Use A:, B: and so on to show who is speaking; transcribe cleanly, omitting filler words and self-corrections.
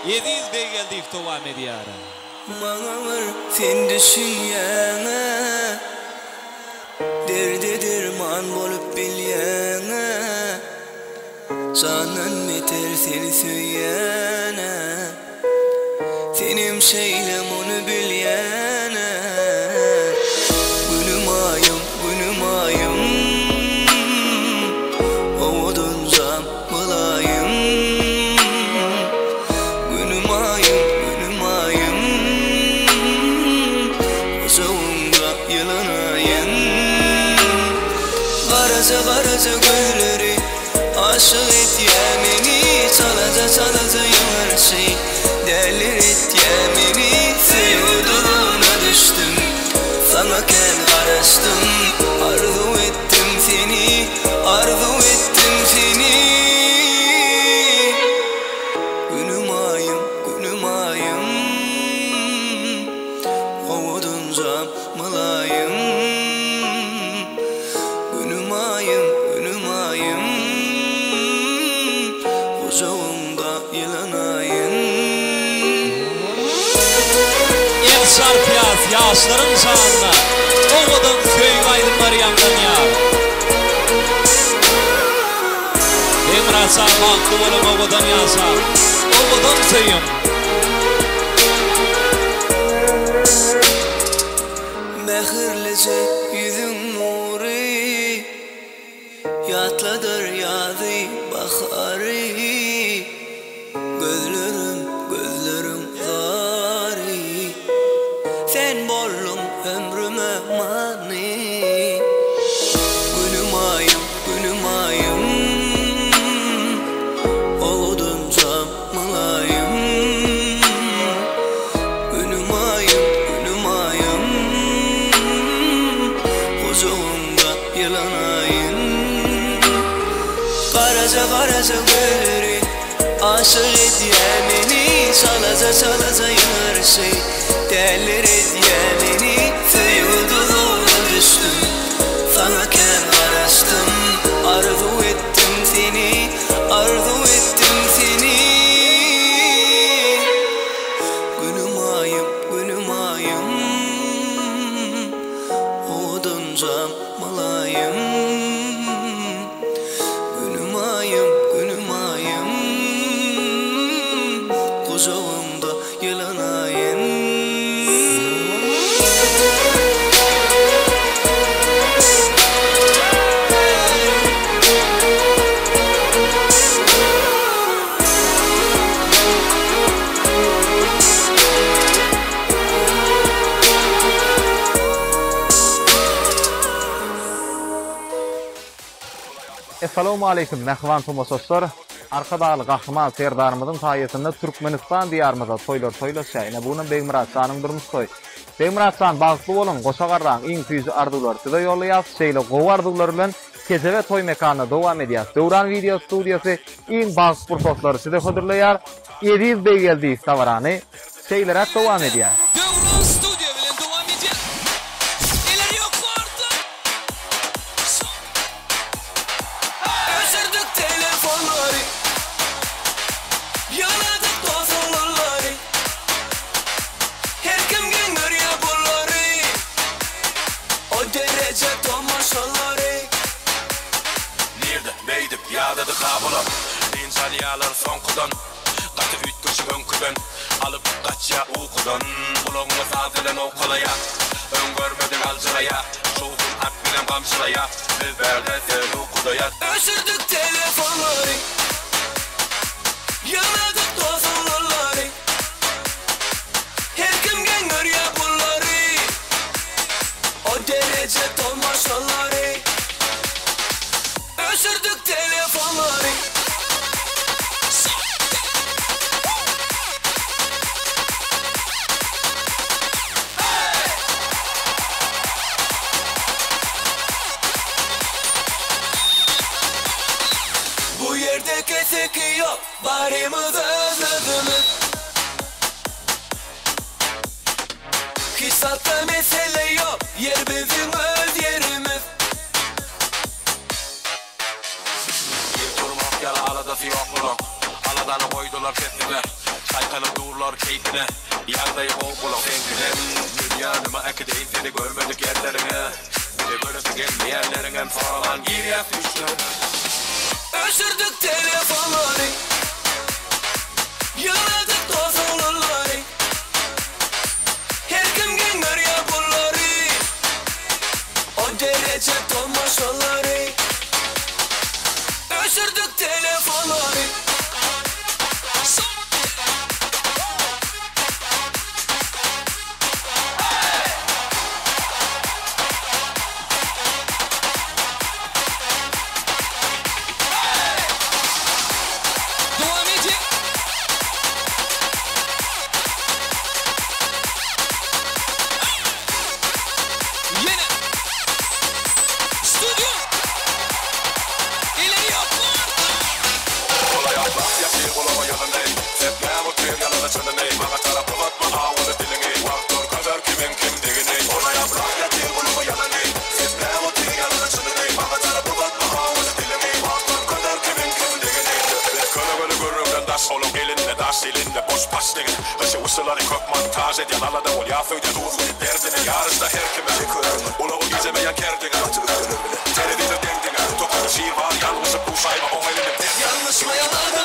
A: 700 bey geldik devam ediyor.
B: Mağar sen düşünyene derde derman bolup bilyene canın yeter seni söyleyene senim şeylem onu bilyene gülüm ayım ovudun zam mılayım gülüm ayım uzağımda yılanayım Garaza gülleri aşık et yemini Çalaca yar şey Delir et yemini Sevduğuna düştüm Sana ken karıştım Arzu ettim seni Günüm ayım Ovudun camılayım Günüm ayım Uzağımda yılanayım
A: El çarpıyat yaşların çağında Ovudun köyün aydınları yandan ya Emrasa baktı oğlum ovudun yaşar Ovudun köyün
B: Mehirlice yüzün nuri Yatladır yadı baharı Gözlerim gari Sen bollum ömrüme mani Gülüm ayım Ovudun camılayım Gülüm ayım Huzurumda yılanayım Garaza gülleri aşık et yemini Çalaca yar şey Delir et yemini Sevduğuna düştüm Sana ken karıştım Arzu ettim seni Günüm ayım Ovudun camılayım Günüm ayım Kucağımda yılanayım
C: Assalamu alaikum nahwan tomasoslar. Arkadaşlar Qahraman serdarımızın sayesinde Türkmenistan diyarımıza toylar şäýne bunun Beýmurat Sanyň durmuş toy. Beýmurat San bagtly bolan Goşagardan iň süýzi arzular size ýollayýar. Şeýle gowy arzular bilen Kezebe toy mekanyna dowam edýär. Döwran video studiýasy iň bagty pursatlary size hazırlaýar. 700 bey geldi tawarany şeýlere dowam edýär.
A: Döwran studiýa bilen dowam edýär. Eler ýok barda.
B: Ösürdük telefonları Yaladık tozunları Her kim görüyor bunları O derece tomaşaları
D: Nerede beydip yağdadı kabulum İnsaniyalar son kudan Katı ütgücü önküden Alıp kaçya uykudan Kulağına sağ okulaya Öngörmedin alcılaya Şoğutun at bilen kamçılaya Bilberde sen ukudaya
B: Ösürdük telefonları Yaladık tozunları Her kim görüyor bunları O derece tomaşaları Ösürdük telefonları Bu yerde kesik yok Barımızı özlediniz Hisatta mesele yok Yer bizim öz yerimiz
D: Bir durmak yala aladası yok bulun Aladanı koydular sesine Saykalı durlar keyfine Yardayı oğula renkine Dünya nima akideyim seni görmedik yerlerine Bir de görüntü gelmeyenlerine Soralan gir yak düşler
B: Öşürdük telefonları Yaladık tozulurları Her kim genger ya bunları O derece dolmaşaları Öşürdük telefonları
A: Devam edin. Yine. Stüdyo. İleri yapma.
D: Kolay atla yapayım olama yanındayım Sepmem oturuyor yanına çönüneyim Bana tarafı batma ağını dilini Vaktör kadar kimin kim digini Kolay atla yapayım olama yanındayım Sepmem oturuyor yanına çönüneyim Bana tarafı batma ağını dilini Vaktör kadar kimin kim digini Kara böyle görürümden daş olum elinde daş elinde boş pas dingin Hışı ısıları kök montaj edyen alada ol yaföyden uzun derdini yarışta her kime Ola o gizemeyen kerdine Teredide dengdine Dokunu şiir var yalnızı bu sayma o elini
B: Yanlış mı yalan